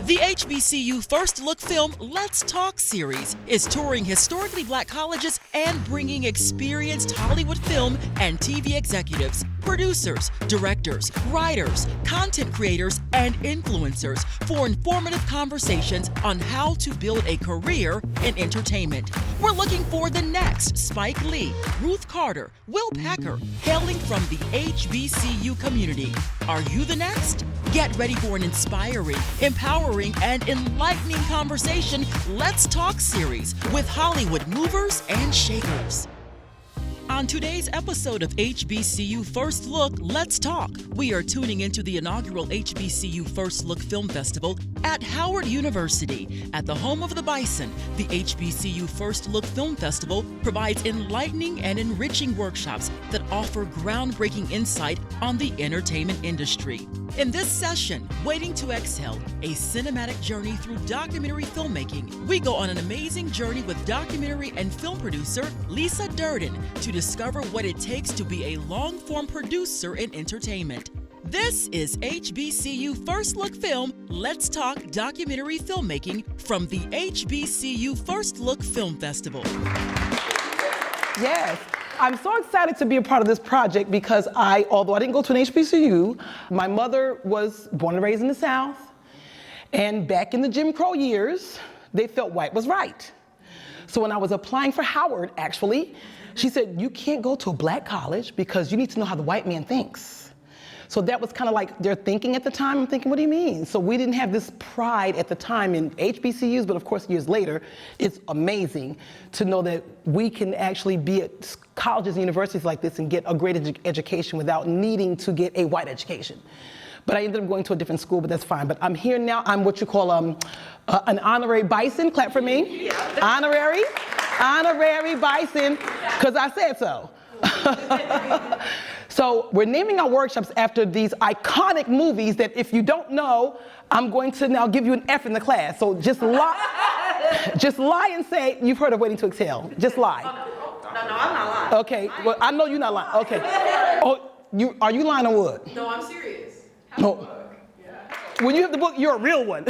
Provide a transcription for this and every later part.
The HBCU First Look Film Let's Talk series is touring historically Black colleges and bringing experienced Hollywood film and TV executives, producers, directors, writers, content creators, and influencers for informative conversations on how to build a career in entertainment. We're looking for the next Spike Lee, Ruth Carter, Will Packer, hailing from the HBCU community. Are you the next? Get ready for an inspiring, empowering, and enlightening conversation Let's Talk series with Hollywood movers and shakers. On today's episode of HBCU First Look Let's Talk, we are tuning into the inaugural HBCU First Look Film Festival at Howard University. At the home of the Bison, the HBCU First Look Film Festival provides enlightening and enriching workshops that offer groundbreaking insight on the entertainment industry. In this session, Waiting to Exhale, a cinematic journey through documentary filmmaking, we go on an amazing journey with documentary and film producer Lisa Durden to discover what it takes to be a long-form producer in entertainment. This is HBCU First Look Film Let's Talk Documentary Filmmaking from the HBCU First Look Film Festival. Yes. I'm so excited to be a part of this project because although I didn't go to an HBCU, my mother was born and raised in the South, and back in the Jim Crow years, they felt white was right. So when I was applying for Howard, actually, she said, you can't go to a black college because you need to know how the white man thinks. So that was kind of like their thinking at the time. I'm thinking, what do you mean? So we didn't have this pride at the time in HBCUs, but of course years later, it's amazing to know that we can actually be at colleges and universities like this and get a great education without needing to get a white education. But I ended up going to a different school, but that's fine. But I'm here now, I'm what you call an honorary Bison, clap for me. Yeah. Honorary Bison, because I said so. So we're naming our workshops after these iconic movies that if you don't know, I'm going to now give you an F in the class. So just lie and say, you've heard of Waiting to Exhale. Just lie. No, I'm not lying. Okay, well, I know you're not lying. Okay. Oh, are you lying on what? No, I'm serious. No. When you have the book, you're a real one.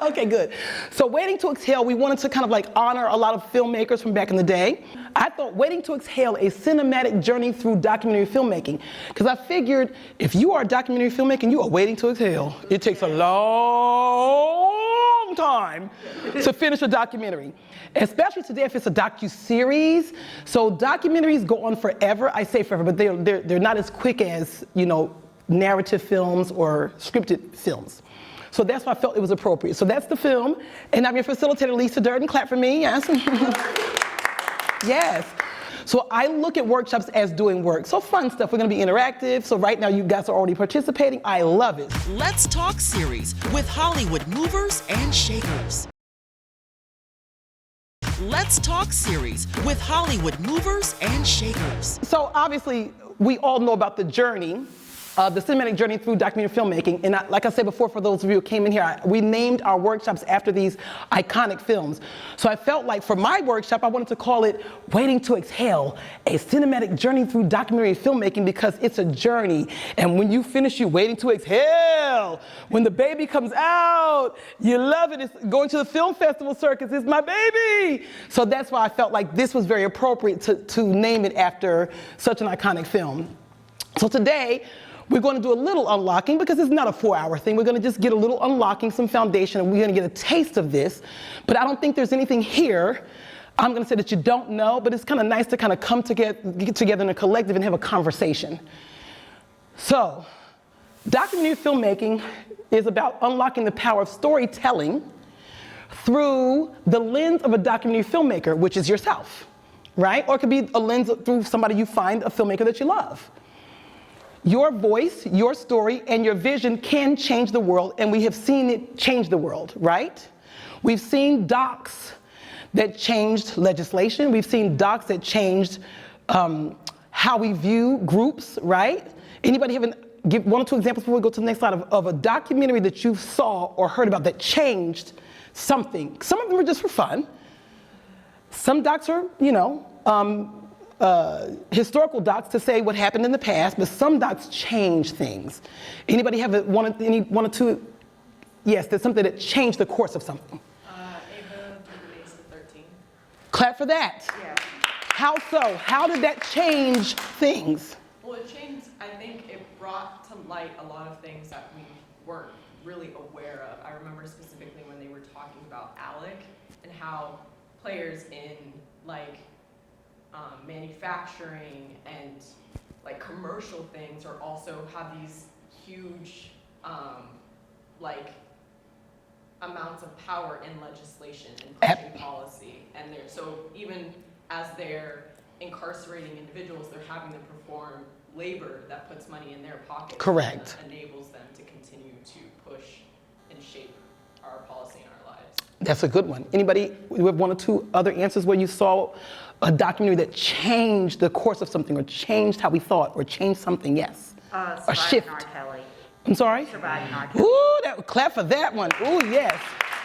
Okay, good. So Waiting to Exhale, we wanted to kind of like honor a lot of filmmakers from back in the day. I thought Waiting to Exhale, a cinematic journey through documentary filmmaking. Because I figured if you are a documentary filmmaker, you are waiting to exhale. It takes a long time to finish a documentary. Especially today if it's a docu-series. So documentaries go on forever. I say forever, but they're not as quick as, narrative films or scripted films. So that's why I felt it was appropriate. So that's the film, and I'm your facilitator, Lisa Durden. Clap for me, yes. Yes. So I look at workshops as doing work. So fun stuff, we're gonna be interactive. So right now you guys are already participating. I love it. Let's Talk series with Hollywood movers and shakers. Let's Talk series with Hollywood movers and shakers. So obviously, we all know about the journey, the cinematic journey through documentary filmmaking. And like I said before, for those of you who came in here, we named our workshops after these iconic films. So I felt like for my workshop, I wanted to call it Waiting to Exhale, a cinematic journey through documentary filmmaking, because it's a journey. And when you finish, you're waiting to exhale. When the baby comes out, you love it. It's going to the film festival circus. It's my baby. So that's why I felt like this was very appropriate to name it after such an iconic film. So today, we're going to do a little unlocking because it's not a 4-hour thing. We're going to just get a little unlocking, some foundation, and we're going to get a taste of this. But I don't think there's anything here, I'm going to say, that you don't know, but it's kind of nice to kind of come together, get together in a collective and have a conversation. So, documentary filmmaking is about unlocking the power of storytelling through the lens of a documentary filmmaker, which is yourself, right? Or it could be a lens through somebody you find, a filmmaker that you love. Your voice, your story, and your vision can change the world, and we have seen it change the world, right? We've seen docs that changed legislation. We've seen docs that changed how we view groups, right? Anybody give 1 or 2 examples before we go to the next slide of a documentary that you saw or heard about that changed something? Some of them are just for fun. Some docs are, historical docs to say what happened in the past, but some docs change things. Anybody have any one or two Yes, there's something that changed the course of something. Ava, the age of 13. Clap for that. Yeah. How so? How did that change things? Well, it changed, I think it brought to light a lot of things that we weren't really aware of. I remember specifically when they were talking about ALEC and how players in like manufacturing and like commercial things are also have these huge like amounts of power in legislation and pushing policy. And they're so even as they're incarcerating individuals, they're having to perform labor that puts money in their pocket. Correct. And enables them to continue to push and shape our policy in our lives. That's a good one. Anybody with one or two other answers where you saw a documentary that changed the course of something or changed how we thought or changed something? Yes. A shift. R. Kelly. I'm sorry? Surviving R. Kelly. Ooh, clap for that one. Ooh, yes.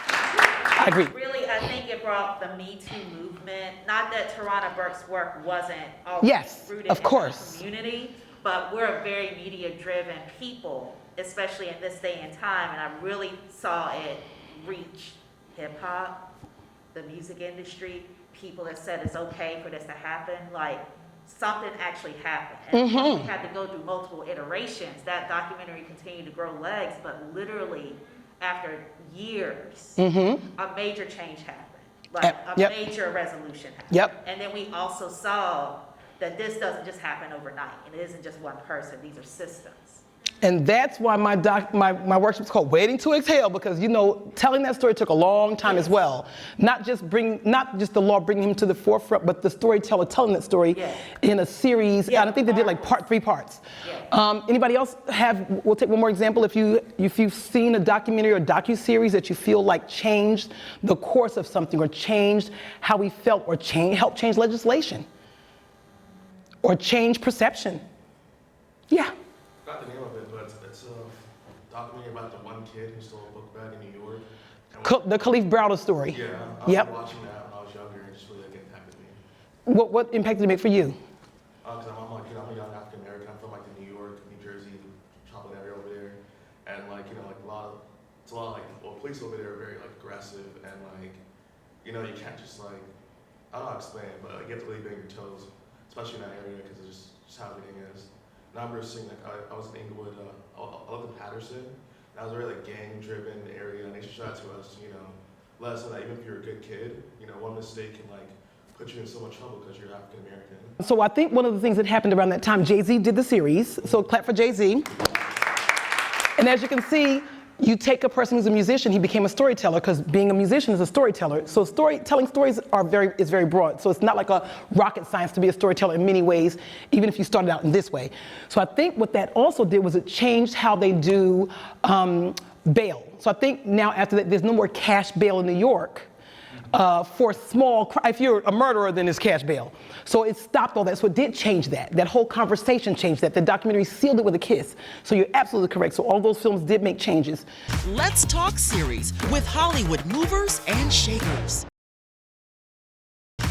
I agree. Really, I think it brought the Me Too movement. Not that Tarana Burke's work wasn't always rooted of in course. the community, but we're a very media-driven people, especially in this day and time, and I really saw it reach hip-hop, the music industry, people that said it's okay for this to happen, like something actually happened. And we had to go through multiple iterations. That documentary continued to grow legs, but literally after years, a major change happened. Like a major resolution happened. And then we also saw that this doesn't just happen overnight, and it isn't just one person, these are systems. And that's why my workshop's called Waiting to Exhale, because you know, telling that story took a long time as well. Not just the law bringing him to the forefront, but the storyteller telling that story in a series. And I think they did like 3 parts. Anybody else we'll take one more example. If you've seen a documentary or docu-series that you feel like changed the course of something or changed how we felt or helped change legislation or change perception. Yeah. Not the name of it, but it's a documentary about the one kid who stole a book bag in New York. The Khalif Browder story. Yeah, I was watching that when I was younger, and it just really impacted me. What impact did it make for you? Because I'm a young African American. I'm from like the New York, New Jersey, Chocolate area over there, and like like it's a lot like police over there are very like aggressive and like you can't just like I don't know how to explain it, but you have to really bang your toes, especially in that area because it's just how everything is. And I remember seeing, like, I was in Inglewood, I lived in Patterson, and that was a very, like, gang-driven area, and they should shout out to us, let us know that even if you're a good kid, one mistake can, like, put you in so much trouble because you're African-American. So I think one of the things that happened around that time, Jay-Z did the series, so clap for Jay-Z. And as you can see, you take a person who's a musician, he became a storyteller, because being a musician is a storyteller. So telling stories is very broad. So it's not like a rocket science to be a storyteller in many ways, even if you started out in this way. So I think what that also did was it changed how they do bail. So I think now after that, there's no more cash bail in New York. For if you're a murderer, then it's cash bail. So it stopped all that. So it did change that. That whole conversation changed that. The documentary sealed it with a kiss. So you're absolutely correct. So all those films did make changes. Let's Talk series with Hollywood movers and shakers.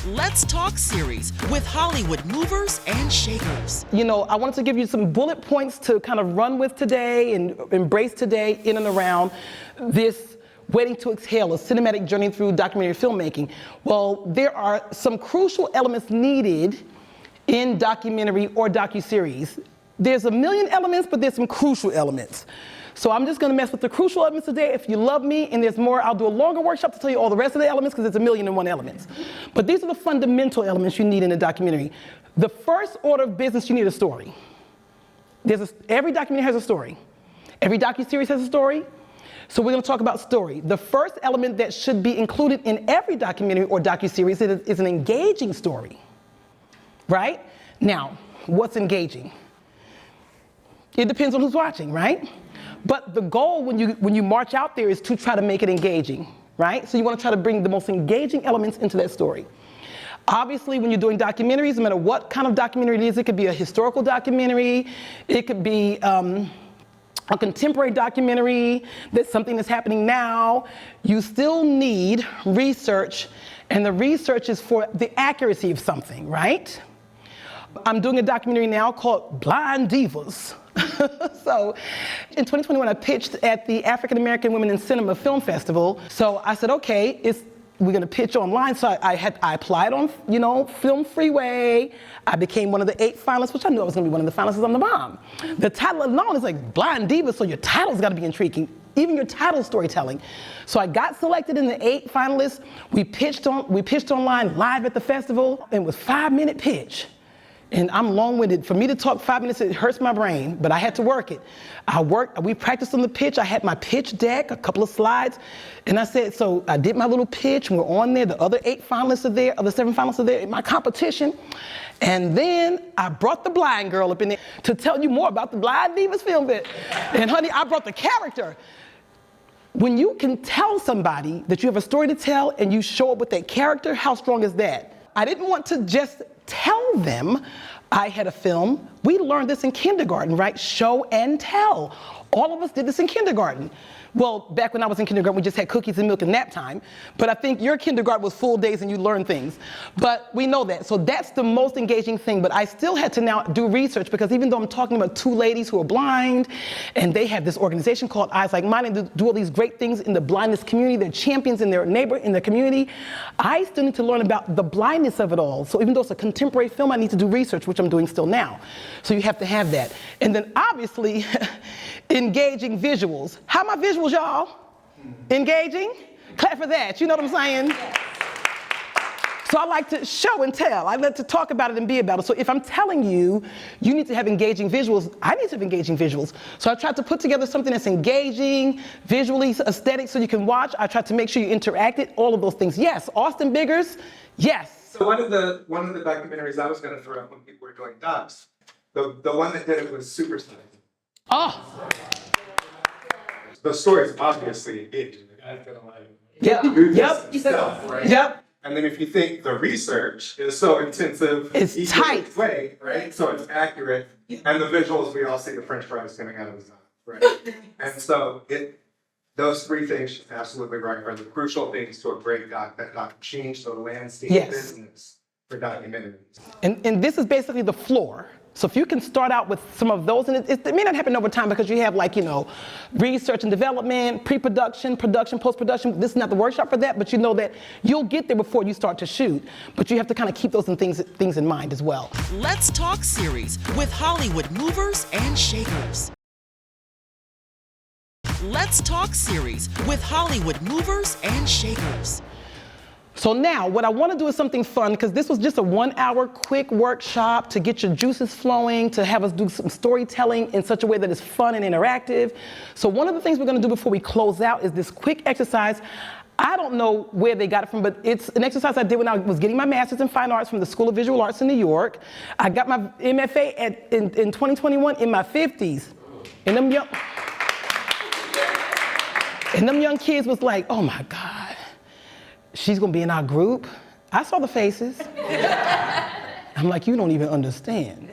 Let's Talk series with Hollywood movers and shakers. I wanted to give you some bullet points to kind of run with today and embrace today in and around this Waiting to Exhale, a cinematic journey through documentary filmmaking. Well, there are some crucial elements needed in documentary or docuseries. There's a million elements, but there's some crucial elements. So I'm just gonna mess with the crucial elements today. If you love me and there's more, I'll do a longer workshop to tell you all the rest of the elements because there's 1,000,001 elements. But these are the fundamental elements you need in a documentary. The first order of business, you need a story. Every documentary has a story. Every docuseries has a story. So we're going to talk about story. The first element that should be included in every documentary or docuseries is an engaging story, right? Now, what's engaging? It depends on who's watching, right? But the goal when you march out there is to try to make it engaging, right? So you want to try to bring the most engaging elements into that story. Obviously, when you're doing documentaries, no matter what kind of documentary it is, it could be a historical documentary, it could be a contemporary documentary, that's something that's happening now. You still need research, and the research is for the accuracy of something, right? I'm doing a documentary now called Blind Divas So in 2021, I pitched at the African American Women in Cinema Film Festival. So I said, okay, we're gonna pitch online. So I applied on, Film Freeway. I became one of the 8 finalists, which I knew I was gonna be one of the finalists on the bomb. The title alone is like Blind Diva, so your title's gotta be intriguing. Even your title storytelling. So I got selected in the 8 finalists. We pitched online live at the festival, and it was 5-minute pitch. And I'm long-winded. For me to talk 5 minutes, it hurts my brain, but I had to work it. We practiced on the pitch. I had my pitch deck, a couple of slides, and I said, so I did my little pitch, and we're on there. The other 8 finalists are there, other 7 finalists are there in my competition. And then I brought the blind girl up in there to tell you more about the Blind Divas film bit. And honey, I brought the character. When you can tell somebody that you have a story to tell and you show up with that character, how strong is that? I didn't want to just tell them I had a film. We learned this in kindergarten, right? Show and tell. All of us did this in kindergarten. Well, back when I was in kindergarten, we just had cookies and milk and nap time. But I think your kindergarten was full days and you learned things. But we know that. So that's the most engaging thing. But I still had to now do research, because even though I'm talking about 2 ladies who are blind, and they have this organization called Eyes Like Mine, and do all these great things in the blindness community, they're champions in their in their community, I still need to learn about the blindness of it all. So even though it's a contemporary film, I need to do research, which I'm doing still now. So you have to have that. And then obviously, engaging visuals. How are my visuals, y'all? Engaging? Clap for that, you know what I'm saying? So I like to show and tell. I like to talk about it and be about it. So if I'm telling you, you need to have engaging visuals, I need to have engaging visuals. So I tried to put together something that's engaging, visually aesthetic, so you can watch. I tried to make sure you interact it, all of those things. Yes, Austin Biggers, yes. So one of the documentaries I was going to throw up when people were doing docs, the one that did it was Super Size. Oh. The story is obviously it. Yep. Right? Yep. And then if you think the research is so intensive, it's tight, way, right? So it's accurate, and the visuals, we all see the French fries coming out of his mouth, right? And so those 3 things, she's absolutely right, are the crucial things to a great doc that change the landscape business for documentaries. And this is basically the floor. So if you can start out with some of those, and it may not happen over time, because you have research and development, pre-production, production, post-production. This is not the workshop for that, but you know that you'll get there before you start to shoot. But you have to kind of keep those things in mind as well. Let's Talk series with Hollywood movers and shakers. Let's Talk series with Hollywood movers and shakers. So now, what I want to do is something fun, because this was just a 1-hour quick workshop to get your juices flowing, to have us do some storytelling in such a way that is fun and interactive. So one of the things we're going to do before we close out is this quick exercise. I don't know where they got it from, but it's an exercise I did when I was getting my master's in fine arts from the School of Visual Arts in New York. I got my MFA in 2021 in my 50s. And them young kids was like, oh my God. She's gonna be in our group. I saw the faces. I'm like, you don't even understand.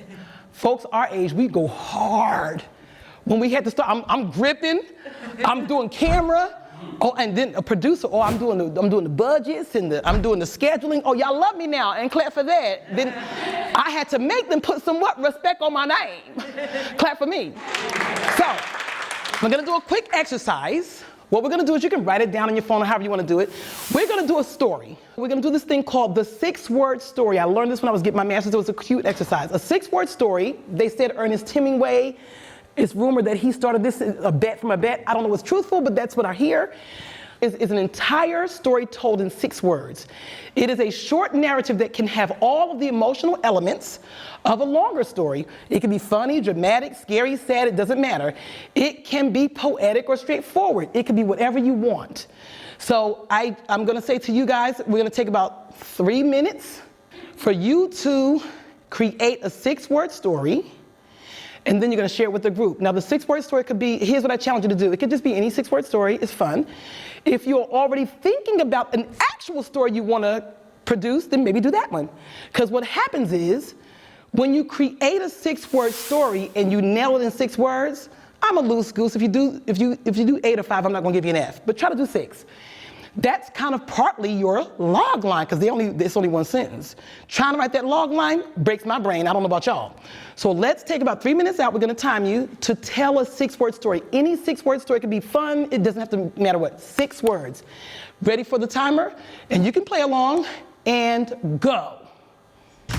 Folks our age, we go hard. When we had to start, I'm gripping, I'm doing camera, and then a producer, I'm doing the budgets and I'm doing the scheduling. Oh, y'all love me now, and clap for that. Then I had to make them put some respect on my name. Clap for me. So, we're gonna do a quick exercise. What we're gonna do is you can write it down on your phone or however you wanna do it. We're gonna do a story. We're gonna do this thing called the 6-word story. I learned this when I was getting my master's. It was a cute exercise. A 6-word story. They said Ernest Hemingway, it's rumored that he started this, a bet from a bet. I don't know what's truthful, but that's what I hear. Is an entire story told in 6 words. It is a short narrative that can have all of the emotional elements of a longer story. It can be funny, dramatic, scary, sad, it doesn't matter. It can be poetic or straightforward. It can be whatever you want. So I'm gonna say to you guys, we're gonna take about 3 minutes for you to create a 6-word story, and then you're gonna share it with the group. Now the 6-word story could be, here's what I challenge you to do. It could just be any 6-word story, it's fun. If you're already thinking about an actual story you wanna produce, then maybe do that one. Because what happens is, when you create a 6-word story and you nail it in 6 words, I'm a loose goose. If you do 8 or 5, I'm not gonna give you an F, but try to do 6. That's kind of partly your log line, because it's only one sentence. Trying to write that log line breaks my brain. I don't know about y'all. So let's take about 3 minutes out. We're gonna time you to tell a 6-word story. Any 6-word story can be fun. It doesn't have to matter what, 6 words. Ready for the timer? And you can play along and go.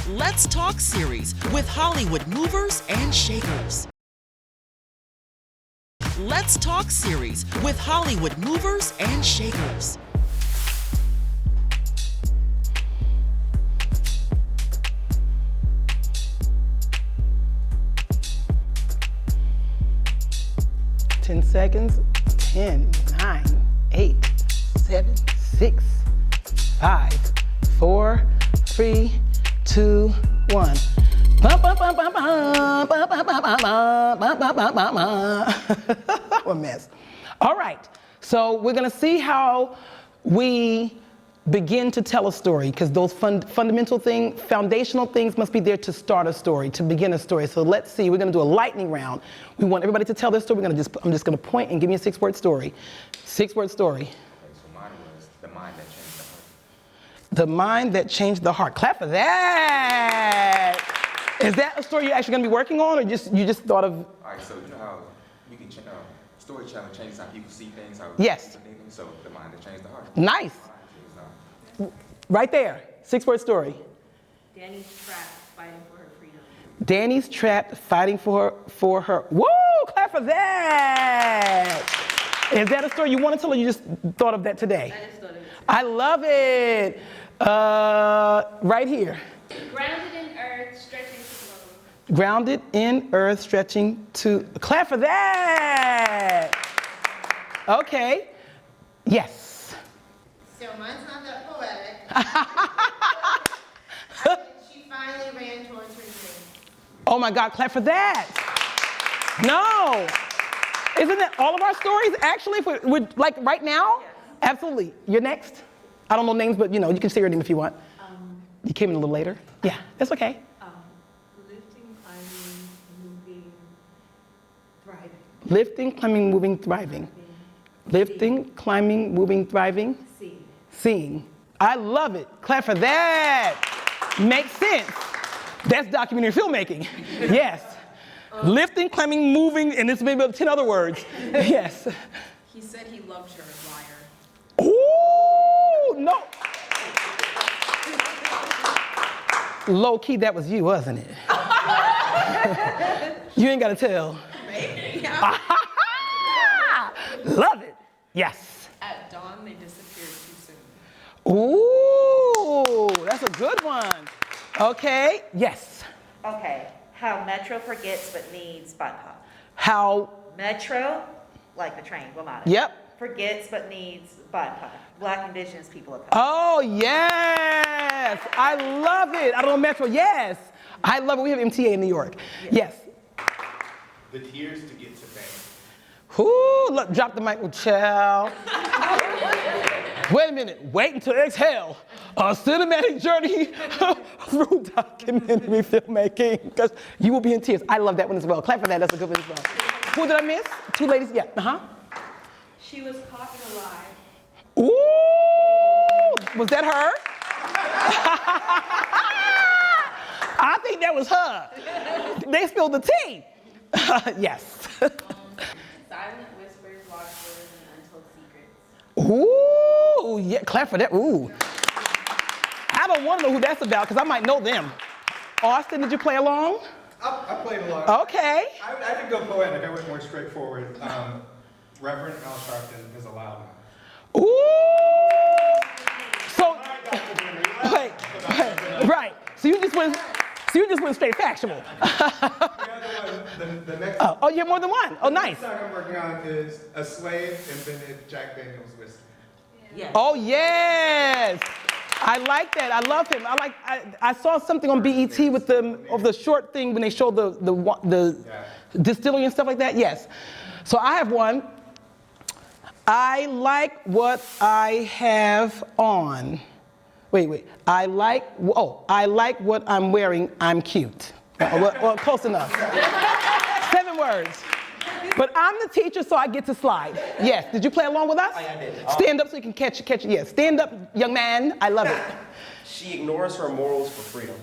Let's Talk series with Hollywood movers and shakers. Let's Talk series with Hollywood movers and shakers. Ten seconds. 10, 9, 8, 7, 6, 5, 4, 3, 2, 1. What a mess. All right, so we're gonna see how we begin to tell a story, because those foundational things must be there to start a story, to begin a story. So let's see, we're gonna do a lightning round. We want everybody to tell their story. I'm just gonna point and give me a 6-word story. 6-word story. So mine was The Mind That Changed the Heart. The Mind That Changed the Heart. Clap for that. Is that a story you're actually gonna be working on, or you just thought of? All right, so you know how we can storytelling changes how people see things, how Yes. people think things, so The Mind That Changed the Heart. Nice. Right there, 6-word story. Danny's trapped fighting for her freedom. Danny's trapped fighting for her. Woo! Clap for that. Is that a story you want to tell, or you just thought of that today? I just thought it was I love it. Right here. grounded in earth, stretching to glow. Grounded in earth, stretching to. Clap for that. Okay. Yes. So mine's not that poetic. She finally ran towards her dream. Oh my God, clap for that. No. Isn't that all of our stories? Actually, if we're like right now? Absolutely. You're next. I don't know names, but you can say your name if you want. You came in a little later. Yeah, that's okay. Lifting, climbing, moving, thriving. Lifting, climbing, moving, thriving. Lifting, climbing, moving, thriving. Seeing. Seeing. I love it. Clap for that. Makes sense. That's documentary filmmaking. Yes. Lifting, climbing, moving, and it's maybe 10 other words. Yes. He said he loved her, liar. Ooh, no. Low key, that was you, wasn't it? You ain't gotta tell. Maybe. Love it. Yes. At dawn, they disappeared too soon. Ooh, that's a good one. Okay, yes. Okay, how Metro forgets but needs BIPOC. How, Metro, like the train, Wilmota. yep. Forgets but needs BIPOC. Black Indigenous people of color. Oh, yes. I love it. I don't know Metro, yes. I love it. We have MTA in New York. Yes. The tears to get to fame. Ooh, look, drop the mic, child. Wait a minute, wait until exhale. A cinematic journey through documentary filmmaking, because you will be in tears. I love that one as well. Clap for that, that's a good one as well. Who did I miss? 2 ladies, yeah, She was caught in a lie. Ooh, was that her? I think that was her. They spilled the tea. Yes. Silent whispers, lost words, and untold secrets. Ooh, yeah, clap for that. Ooh. I don't want to know who that's about, because I might know them. Austin, did you play along? I played along. Okay. I didn't go poetic. I went more straightforward. Reverend Al Sharpton is allowed now. Ooh. So, wait, right. So you just went straight factual. The next Oh, you have more than one. Oh, nice. song I'm working on is A Slave Invented Jack Daniel's Whiskey. Yes. Oh, yes. I like that. I love him. I saw something on BET with the short thing when they showed the distillery and stuff like that. Yes. So I have one. I like what I have on. Wait. I like what I'm wearing. I'm cute. Well, close enough. 7 words. But I'm the teacher, so I get to slide. Yes, did you play along with us? I did. Stand up so you can catch it. Yes, stand up, young man. I love it. She ignores her morals for freedom.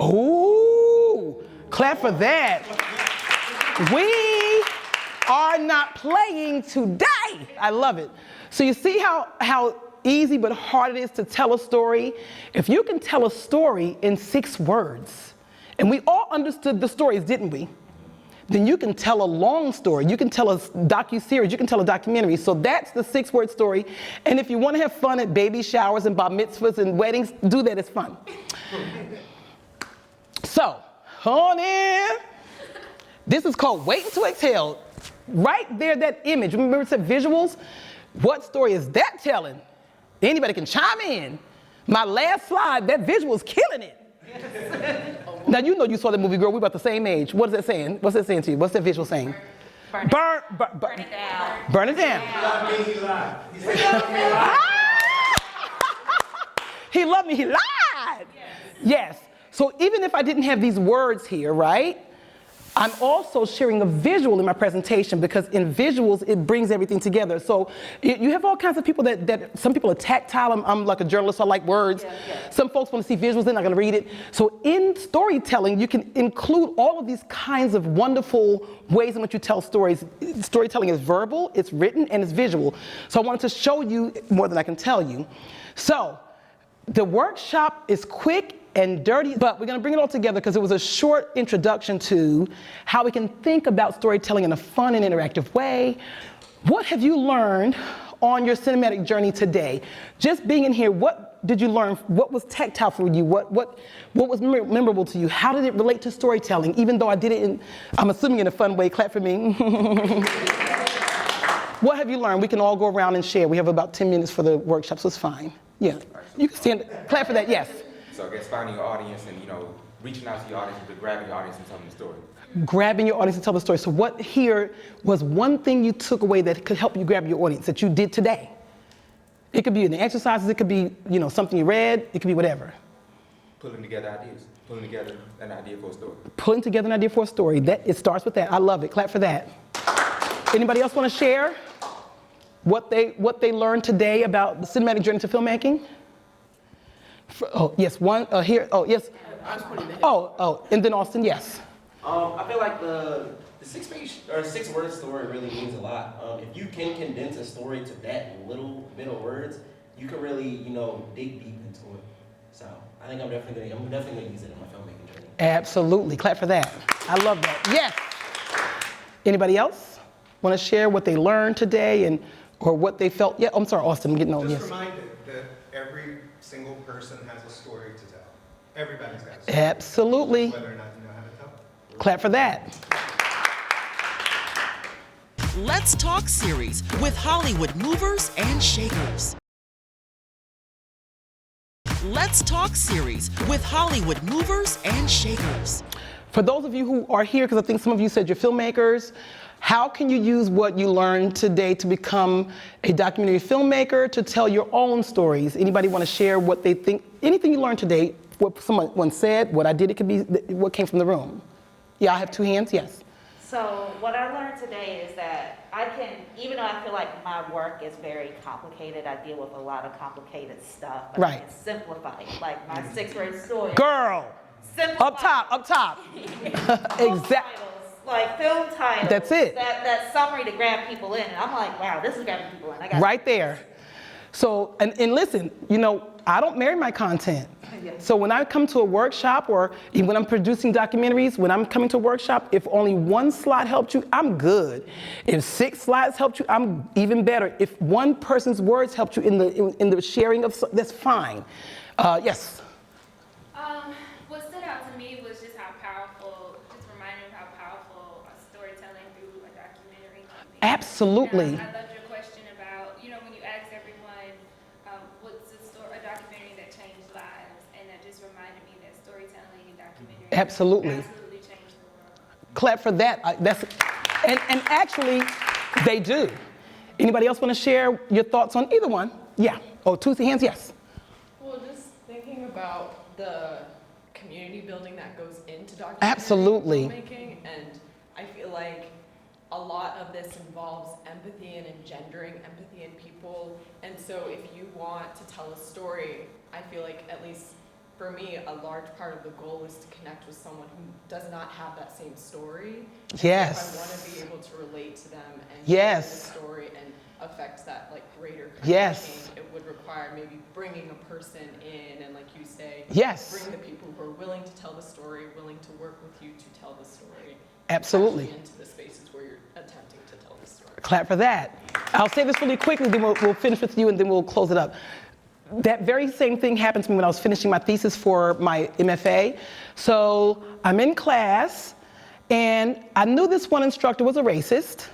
Ooh, clap for that. We are not playing today. I love it. So you see how easy but hard it is to tell a story? If you can tell a story in 6 words, and we all understood the stories, didn't we? Then you can tell a long story. You can tell a docu-series. You can tell a documentary. So that's the 6-word story. And if you want to have fun at baby showers and bar mitzvahs and weddings, do that. It's fun. So, hold in. This is called Waiting to Exhale. Right there, that image. Remember it said visuals? What story is that telling? Anybody can chime in. My last slide, that visual is killing it. Now, you know you saw the movie, girl. We're about the same age. What is that saying? What's that saying to you? What's that visual saying? Burn it down. Burn it down. He loved me, he lied. Yes. So even if I didn't have these words here, right? I'm also sharing a visual in my presentation because in visuals, it brings everything together. So you have all kinds of people that some people are tactile. I'm like a journalist, so I like words. Some folks want to see visuals, they're not going to read it. So in storytelling, you can include all of these kinds of wonderful ways in which you tell stories. Storytelling is verbal, it's written, and it's visual. So I wanted to show you more than I can tell you. So the workshop is quick and dirty, but we're going to bring it all together because it was a short introduction to how we can think about storytelling in a fun and interactive way. What have you learned on your cinematic journey today? Just being in here, what did you learn? What was tactile for you? What was memorable to you? How did it relate to storytelling? Even though I did it in, I'm assuming in a fun way, clap for me. What have you learned? We can all go around and share. We have about 10 minutes for the workshop, so it's fine. Yeah, you can stand, clap for that, yes. So I guess finding your audience and, reaching out to your audience and grabbing your audience and telling the story. Grabbing your audience and telling the story. So what here was one thing you took away that could help you grab your audience that you did today? It could be in the exercises, it could be, something you read, it could be whatever. Pulling together ideas. Pulling together an idea for a story. Pulling together an idea for a story. It starts with that. I love it. Clap for that. Anybody else want to share what they learned today about the cinematic journey to filmmaking? Oh, yes, one here. Oh, yes. And then Austin, yes. I feel like the 6-page or 6-word story really means a lot. If you can condense a story to that little bit of words, you can really, dig deep into it. So I think I'm definitely gonna use it in my filmmaking journey. Absolutely, clap for that. I love that. Yes. Anybody else want to share what they learned today or what they felt? Yeah, I'm sorry, Austin, I'm getting on. Just Yes. reminded that every single person has a story to tell. Everybody's got a story. Absolutely. Whether or not you know how to tell it. Clap for that. Let's Talk series with Hollywood movers and shakers. Let's Talk series with Hollywood movers and shakers. For those of you who are here, because I think some of you said you're filmmakers, how can you use what you learned today to become a documentary filmmaker, to tell your own stories? Anybody want to share what they think, anything you learned today, what someone said, what I did, it could be what came from the room. Yeah, I have 2 hands, yes. So what I learned today is that I can, even though I feel like my work is very complicated, I deal with a lot of complicated stuff, but I can simplify it, like my 6-word story. Girl, up top. Exactly. Like film titles. That's it. That summary to grab people in. And I'm like, wow, this is grabbing people in. I got right there. So, and listen, I don't marry my content. So when I come to a workshop or even when I'm producing documentaries, when I'm coming to a workshop, if only 1 slide helped you, I'm good. If 6 slides helped you, I'm even better. If 1 person's words helped you in the sharing of, that's fine. Yes. What stood out to me was just how powerful, just reminding of how powerful storytelling through a documentary can be. Absolutely. I loved your question about, when you asked everyone, what's a documentary that changed lives, and that just reminded me that storytelling and documentary absolutely changed the world. Clap for that. And actually, they do. Anybody else want to share your thoughts on either one? Yeah. Oh, 2 hands, yes. Well, just thinking about the community building that goes into documentary Absolutely. filmmaking, and I feel like a lot of this involves empathy and engendering empathy in people. And so if you want to tell a story, I feel like, at least for me, a large part of the goal is to connect with someone who does not have that same story. Yes. So if I want to be able to relate to them and Yes. hear the story and affect that like greater kind Yes. of change, it would require maybe bringing a person in and, like you say, Yes. bring the people who are willing to tell the story, willing to work with you to tell the story. Absolutely. Actually into the spaces where you're attempting to tell the story. Clap for that. I'll say this really quickly, then we'll finish with you and then we'll close it up. That very same thing happened to me when I was finishing my thesis for my MFA. So I'm in class and I knew this one instructor was a racist.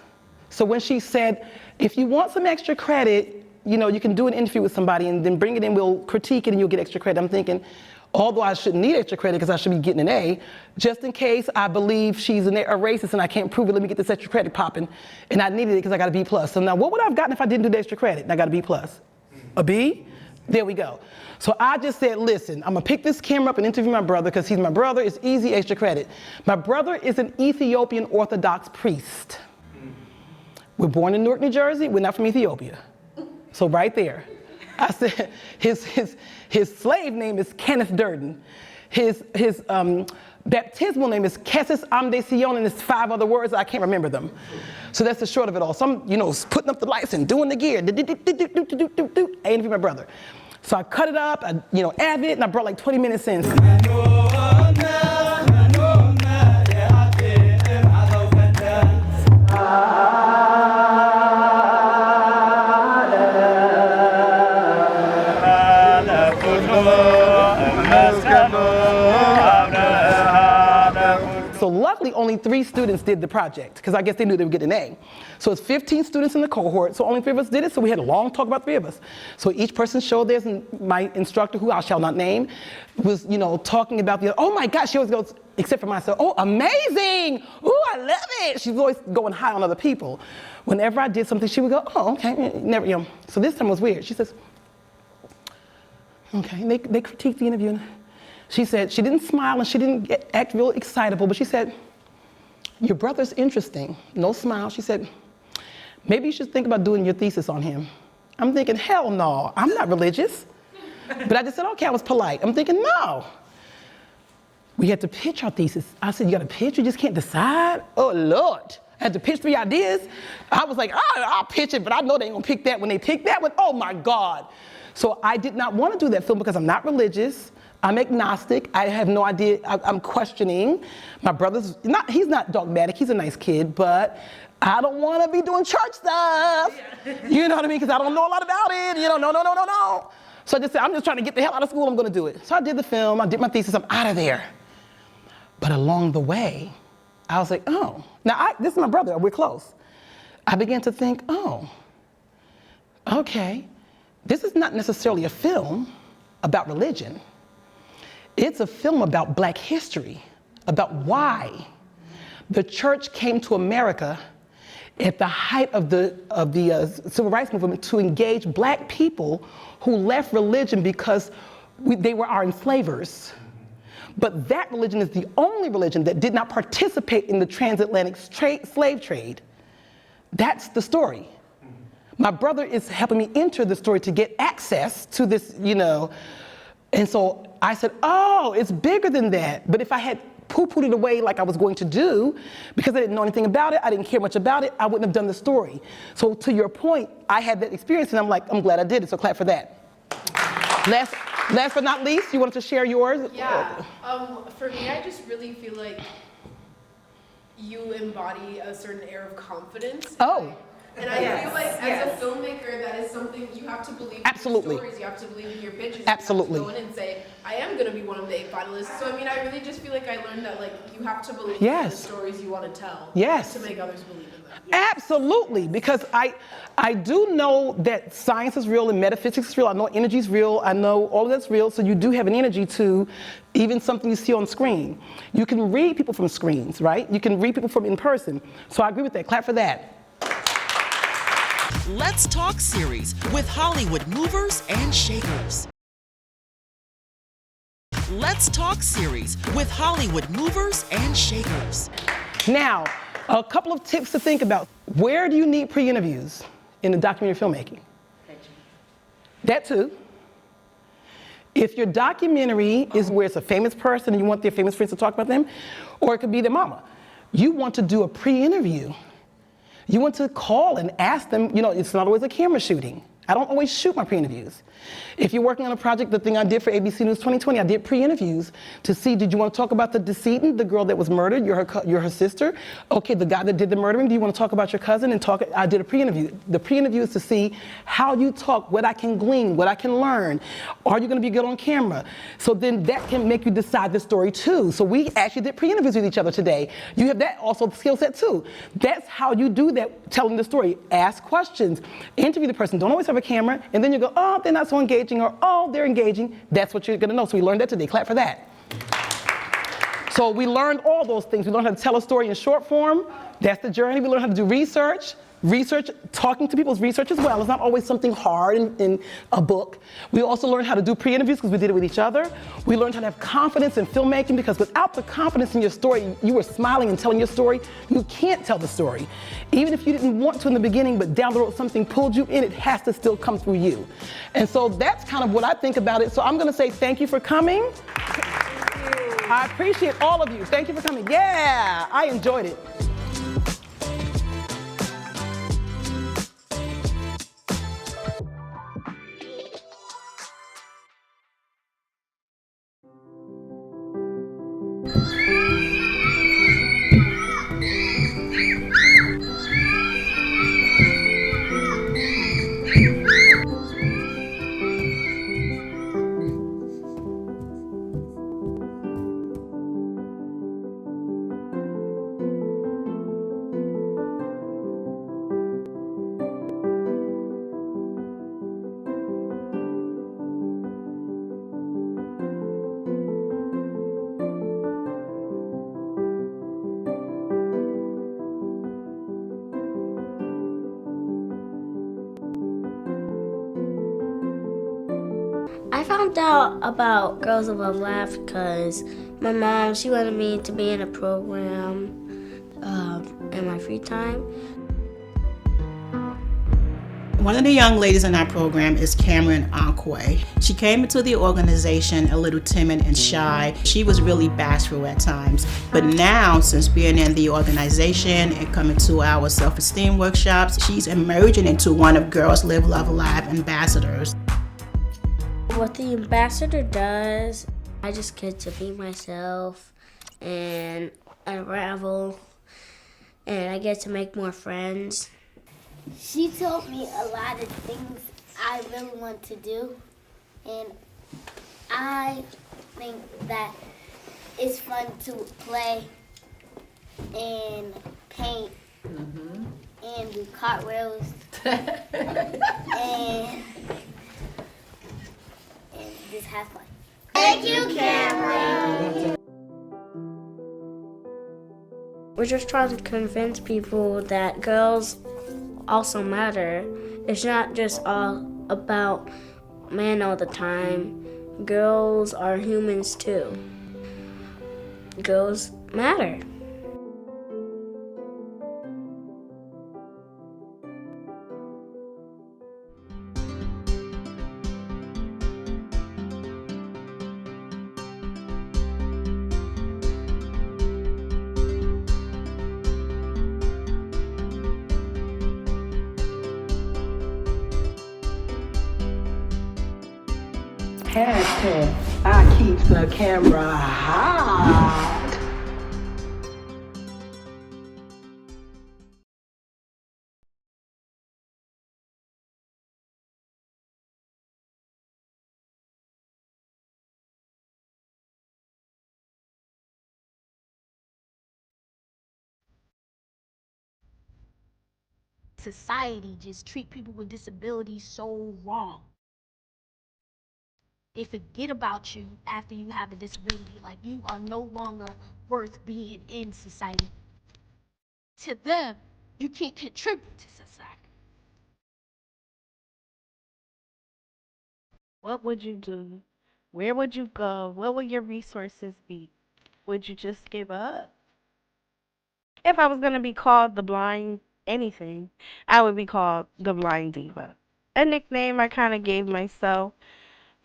So when she said, if you want some extra credit, you know, you can do an interview with somebody and then bring it in, we'll critique it and you'll get extra credit. I'm thinking, although I shouldn't need extra credit because I should be getting an A, just in case I believe she's a racist and I can't prove it, let me get this extra credit popping. And I needed it because I got a B+. So now what would I have gotten if I didn't do the extra credit and I got a B+? A B? There we go. So I just said, listen, I'm gonna pick this camera up and interview my brother because he's my brother, it's easy, extra credit. My brother is an Ethiopian Orthodox priest. We're born in Newark, New Jersey, we're not from Ethiopia. So right there. I said, his slave name is Kenneth Durden. His baptismal name is Kessis Amde Sion, and there's 5 other words, I can't remember them. So that's the short of it all. So I'm, you know, putting up the lights and doing the gear, I interviewed my brother. So I cut it up, I, you know, added it, and I brought like 20 minutes in. So luckily only 3 students did the project because I guess they knew they would get an A. So it's 15 students in the cohort, so only 3 of us did it, so we had a long talk about 3 of us. So each person showed theirs, and my instructor, who I shall not name, was, you know, talking about the, oh my gosh, she always goes, except for myself, oh, amazing, oh, I love it. She's always going high on other people. Whenever I did something, she would go, oh, okay, never, you know. So this time was weird. She says, okay, they critiqued the interview. She said, she didn't smile and she didn't act real excitable, but she said, your brother's interesting. No smile. She said, maybe you should think about doing your thesis on him. I'm thinking, hell no, I'm not religious. But I just said, okay, I was polite. I'm thinking, no. We had to pitch our thesis. I said, you got to pitch? You just can't decide? Oh, Lord. I had to pitch 3 ideas. I was like, I'll pitch it, but I know they ain't gonna pick that. When they pick that one, oh my God. So I did not want to do that film because I'm not religious. I'm agnostic. I have no idea. I'm questioning. My brother's not, he's not dogmatic. He's a nice kid, but I don't want to be doing church stuff. Yeah. You know what I mean? Because I don't know a lot about it. You know, no. So I just said, I'm just trying to get the hell out of school. I'm going to do it. So I did the film. I did my thesis. I'm out of there. But along the way, I was like, oh. Now, this is my brother. We're close. I began to think, oh, okay. This is not necessarily a film about religion. It's a film about Black history, about why the church came to America at the height of the civil rights movement to engage Black people who left religion because they were our enslavers. But that religion is the only religion that did not participate in the transatlantic slave trade. That's the story. My brother is helping me enter the story to get access to this, you know. And so I said, oh, it's bigger than that. But if I had poo-pooed it away like I was going to do, because I didn't know anything about it, I didn't care much about it, I wouldn't have done the story. So to your point, I had that experience and I'm like, I'm glad I did it, so clap for that. Last but not least, you wanted to share yours? Yeah, for me, I just really feel like you embody a certain air of confidence. Oh. And I feel like as a filmmaker, that is something you have to believe Absolutely. in your stories, you have to believe in your pitches. Absolutely. You have to go in and say, I am going to be one of the 8 finalists. So I mean, I really just feel like I learned that like you have to believe in the stories you want to tell to make others believe in them. Absolutely, because I do know that science is real and metaphysics is real. I know energy is real. I know all of that's real. So you do have an energy to even something you see on screen. You can read people from screens, right? You can read people from in person. So I agree with that. Clap for that. Let's Talk series with Hollywood movers and shakers. Let's Talk series with Hollywood movers and shakers. Now, A couple of tips to think about. Where do you need pre-interviews in the documentary filmmaking? That too. If your documentary is where it's a famous person and you want their famous friends to talk about them, or it could be their mama, you want to do a pre-interview. You want to call and ask them, you know, it's not always a camera shooting. I don't always shoot my pre-interviews. If you're working on a project, the thing I did for ABC News 2020, I did pre-interviews to see, did you want to talk about the decedent, the girl that was murdered, you're her sister? Okay, the guy that did the murdering, do you want to talk about your cousin and talk? I did a pre-interview. The pre-interview is to see how you talk, what I can glean, what I can learn. Are you going to be good on camera? So then that can make you decide the story too. So we actually did pre-interviews with each other today. You have that also skill set too. That's how you do that, telling the story. Ask questions, interview the person. Don't always have a camera, and then you go, oh, they're not so engaging, or oh, they're engaging. That's what you're gonna know. So we learned that today. Clap for that. So we learned all those things. We learned how to tell a story in short form. That's the journey. We learned how to do research. Research, talking to people is research as well. It's not always something hard in a book. We also learned how to do pre-interviews because we did it with each other. We learned how to have confidence in filmmaking because without the confidence in your story, you were smiling and telling your story, you can't tell the story. Even if you didn't want to in the beginning, but down the road something pulled you in, it has to still come through you. And so that's kind of what I think about it. So I'm gonna say thank you for coming. I appreciate all of you. Thank you for coming. Yeah, I enjoyed it. I found out about Girls Above Laugh because my mom, she wanted me to be in a program in my free time. One of the young ladies in our program is Cameron Anquay. She came into the organization a little timid and shy. She was really bashful at times. But now, since being in the organization and coming to our self-esteem workshops, she's emerging into one of Girls Live, Love, Alive ambassadors. What the ambassador does, I just get to be myself and unravel, and I get to make more friends. She taught me a lot of things I really want to do, and I think that it's fun to play and paint and do cartwheels and just have fun. Thank you, Cameron. We're just trying to convince people that girls also matter. It's not just all about men all the time. Girls are humans too. Girls matter. Hashtag, I keep the camera hot. Society just treat people with disabilities so wrong. They forget about you after you have a disability, like you are no longer worth being in society. To them, you can't contribute to society. What would you do? Where would you go? What would your resources be? Would you just give up? If I was gonna be called the blind anything, I would be called the Blind Diva. A nickname I kind of gave myself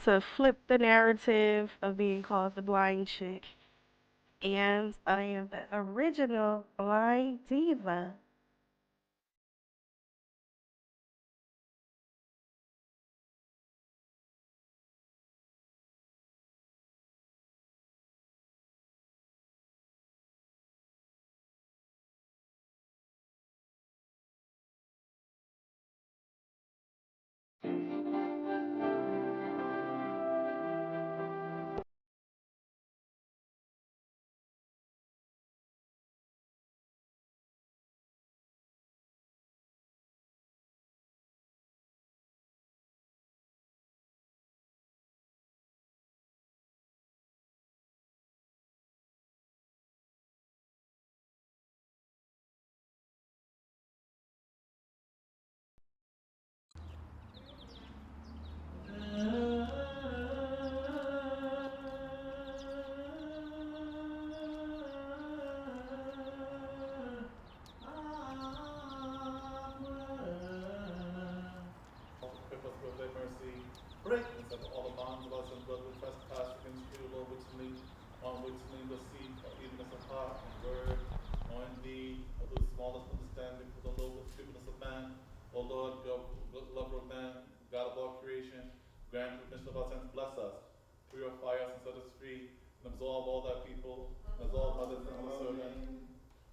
to flip the narrative of being called the blind chick. And I am the original Blind Diva. Break and set all the bonds of us and blood with trespass against you, Lord, which me, on which me the seed, or even as a heart and word, or in deed, or the smallest understanding for the lowest stupidness of man. O Lord, God, lover of man, God of all creation, grant remission of our sins, bless us, purify us and set us free, and absolve all thy people, and absolve mothers and other servants.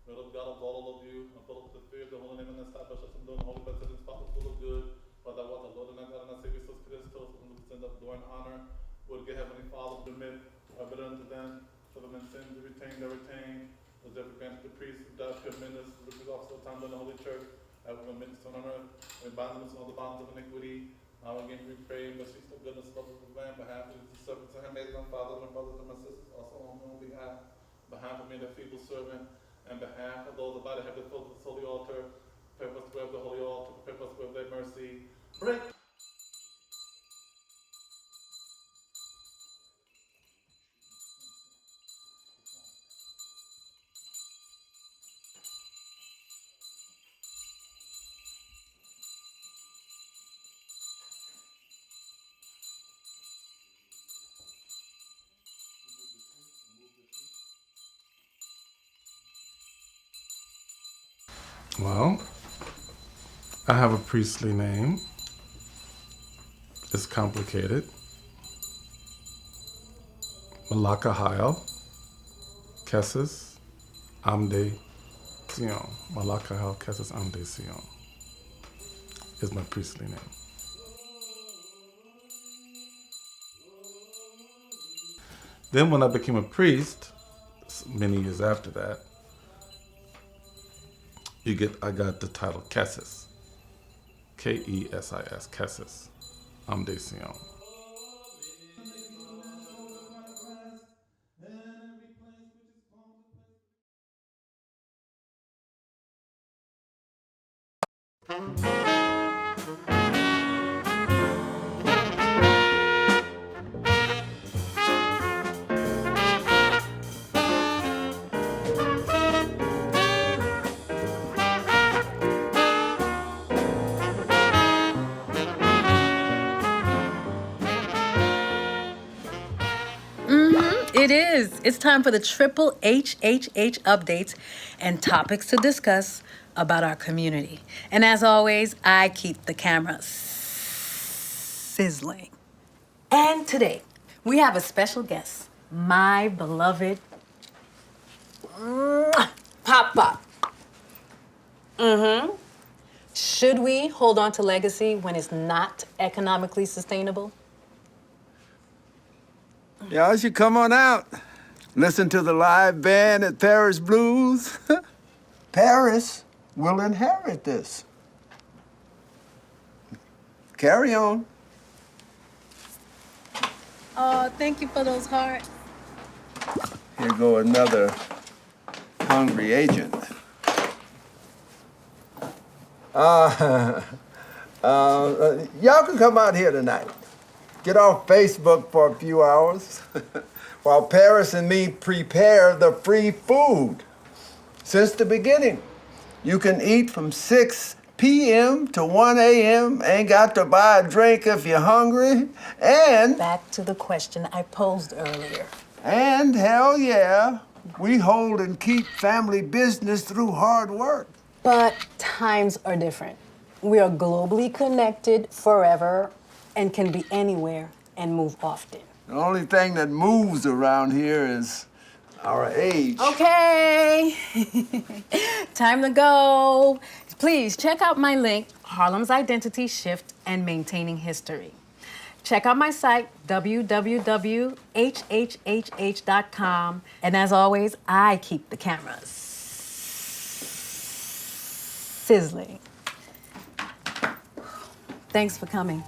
Lord of God, absolve all of you, and fill us with the fear of the holy name, and establish us in doing holy, blessed, and spotless, full of good. For thou art the Lord and our God and our Savior Jesus Christ, whom we send up glory and honor, would give Heavenly Father permit, or better unto them, so that men sin to retain, they retain, was ever granted the priests, who died pure ministers, which is also time in the Holy Church, have we been on earth, we bind them in all the bonds of iniquity. Now again we pray, but she's the goodness, love of the Lamb, behalf of the servants and handmaids, and fathers and brothers and my sisters, also on my own behalf of me, the feeble servant, and behalf of those about to have the foot of this holy altar, prepare us to have the holy altar, prepare us with thy mercy. Break. Well, I have a priestly name. It's complicated. Malaka Hael, Kesses, Amde Sion. Malaka Hael, Kesses, Amde Sion is my priestly name. Then when I became a priest, many years after that, I got the title Kesses. Kessis, Kesses, Amde Sion. It is. It's time for the triple HHH updates and topics to discuss about our community. And as always, I keep the camera sizzling. And today, we have a special guest, my beloved Papa. Should we hold on to legacy when it's not economically sustainable? Y'all should come on out. Listen to the live band at Paris Blues. Paris will inherit this. Carry on. Oh, thank you for those hearts. Here go another hungry agent. Y'all can come out here tonight. Get off Facebook for a few hours while Paris and me prepare the free food. Since the beginning, you can eat from 6 p.m. to 1 a.m., ain't got to buy a drink if you're hungry, and... Back to the question I posed earlier. And hell yeah, we hold and keep family business through hard work. But times are different. We are globally connected forever and can be anywhere and move often. The only thing that moves around here is our age. Okay, time to go. Please check out my link, Harlem's Identity Shift and Maintaining History. Check out my site, www.hhhh.com. And as always, I keep the cameras sizzling. Thanks for coming.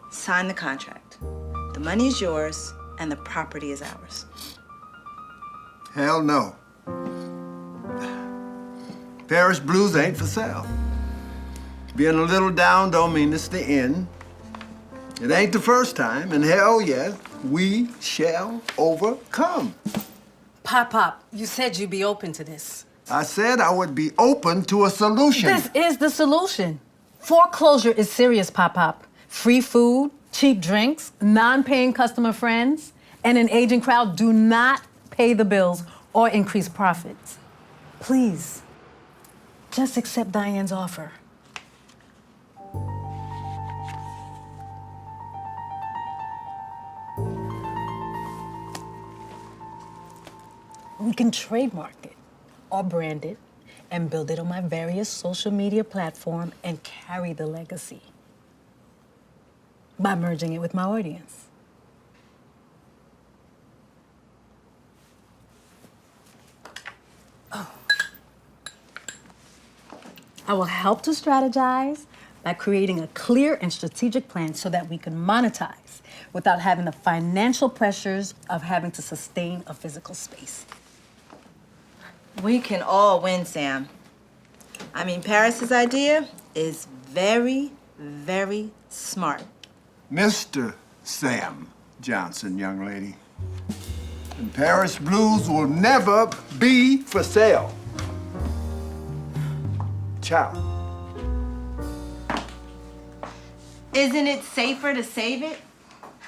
Sign the contract. The money is yours and the property is ours. Hell no. Paris Blues ain't for sale. Being a little down don't mean it's the end. It ain't the first time, and hell yes, we shall overcome. Pop, you said you'd be open to this. I said I would be open to a solution. This is the solution. Foreclosure is serious, Pop. Free food, cheap drinks, non-paying customer friends, and an aging crowd do not pay the bills or increase profits. Please, just accept Diane's offer. We can trademark it or brand it and build it on my various social media platforms and carry the legacy by merging it with my audience. I will help to strategize by creating a clear and strategic plan so that we can monetize without having the financial pressures of having to sustain a physical space. We can all win, Sam. I mean, Paris's idea is very, very smart. Mr. Sam Johnson, young lady. And Paris Blues will never be for sale. Ciao. Isn't it safer to save it?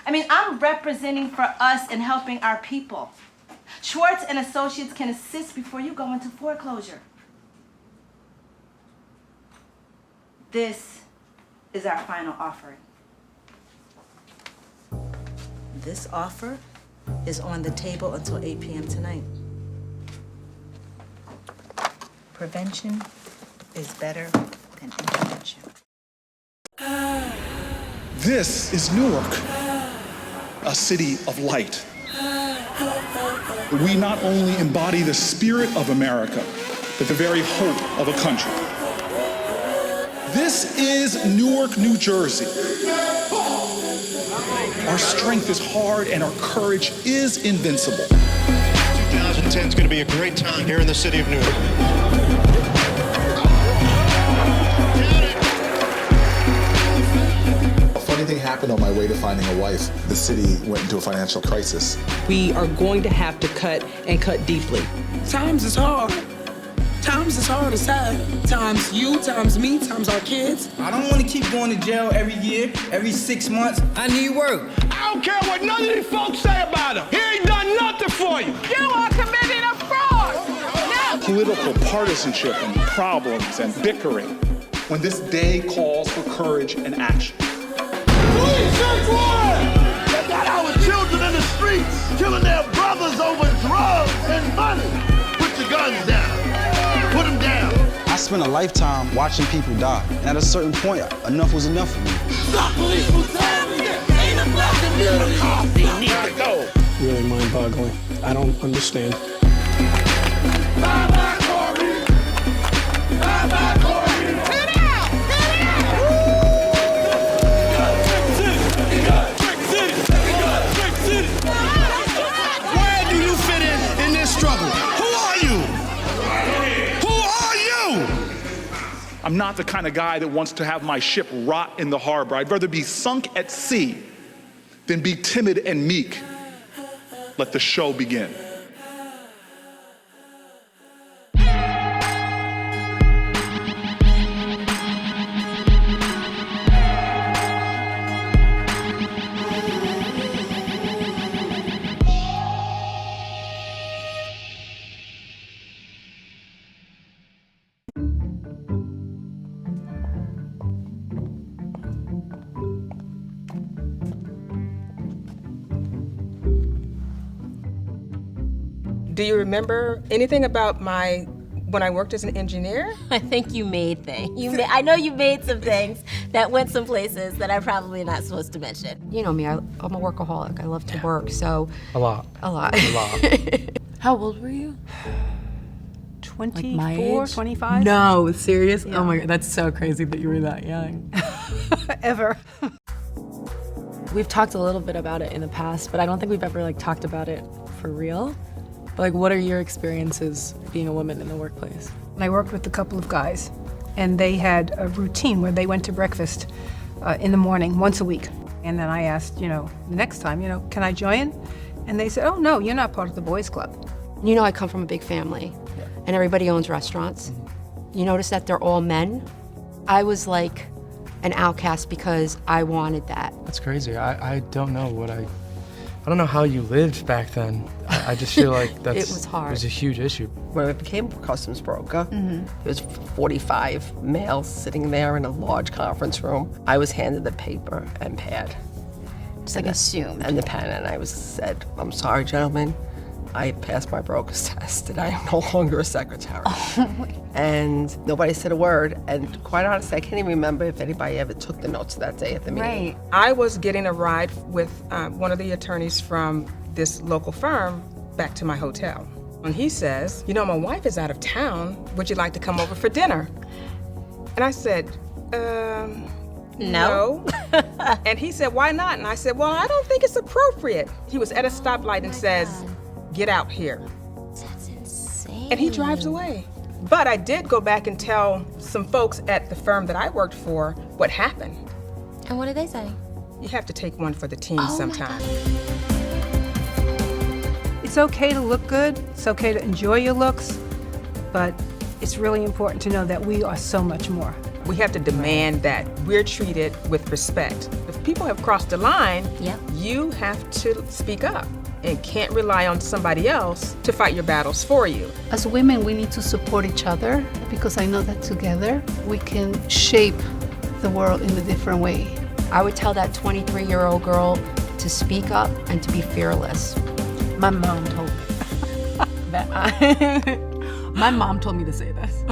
I mean, I'm representing for us and helping our people. Schwartz and Associates can assist before you go into foreclosure. This is our final offering. This offer is on the table until 8 p.m. tonight. Prevention is better than intervention. This is Newark, a city of light. We not only embody the spirit of America, but the very hope of a country. This is Newark, New Jersey. Our strength is hard and our courage is invincible. 2010 is going to be a great time here in the city of Newark. Funny thing happened on my way to finding a wife. The city went into a financial crisis. We are going to have to cut and cut deeply. Times is hard. Times is hard as hell. Times you, times me, times our kids. I don't want to keep going to jail every year, every 6 months. I need work. I don't care what none of these folks say about him. He ain't done nothing for you. You are committing a fraud. No. Political partisanship and problems and bickering, when this day calls for courage and action. Police, search warrant! They got our children in the streets, killing their brothers over drugs and money. Put your guns down. Put them down. I spent a lifetime watching people die, and at a certain point, enough was enough for me. Stop police brutality! Ain't a black community! They need to go. Really mind-boggling. I don't understand. Bye-bye, Corey! Bye-bye, Corey! Sit down! Sit down! Where do you fit in this struggle? Who are you? I'm not the kind of guy that wants to have my ship rot in the harbor. I'd rather be sunk at sea than be timid and meek. Let the show begin. Do you remember anything about when I worked as an engineer? I think you made things. I know you made some things that went some places that I'm probably not supposed to mention. You know me, I'm a workaholic. I love to work, so. A lot. A lot. A lot. How old were you? 24, 25? No, serious? Yeah. Oh my God, that's so crazy that you were that young. Ever. We've talked a little bit about it in the past, but I don't think we've ever talked about it for real. Like, what are your experiences being a woman in the workplace? I worked with a couple of guys, and they had a routine where they went to breakfast in the morning once a week. And then I asked, the next time, can I join? And they said, oh, no, you're not part of the boys' club. You know I come from a big family, and everybody owns restaurants. You notice that they're all men? I was like an outcast because I wanted that. That's crazy. I don't know I don't know how you lived back then. I just feel like It was hard. It was a huge issue. When I became a customs broker, there was 45 males sitting there in a large conference room. I was handed the paper and pad. Just assumed. And the pen, and I said, I'm sorry, gentlemen, I passed my broker's test and I am no longer a secretary. And nobody said a word, and quite honestly, I can't even remember if anybody ever took the notes that day at the meeting. Right. I was getting a ride with one of the attorneys from this local firm back to my hotel. And he says, my wife is out of town. Would you like to come over for dinner? And I said, no. And he said, why not? And I said, well, I don't think it's appropriate. He was at a stoplight and says, get out here. That's insane. And he drives away. But I did go back and tell some folks at the firm that I worked for what happened. And what did they say? You have to take one for the team sometime. It's okay to look good. It's okay to enjoy your looks. But it's really important to know that we are so much more. We have to demand that we're treated with respect. If people have crossed the line, you have to speak up and can't rely on somebody else to fight your battles for you. As women, we need to support each other because I know that together we can shape the world in a different way. I would tell that 23-year-old girl to speak up and to be fearless. My mom told me that my mom told me to say this.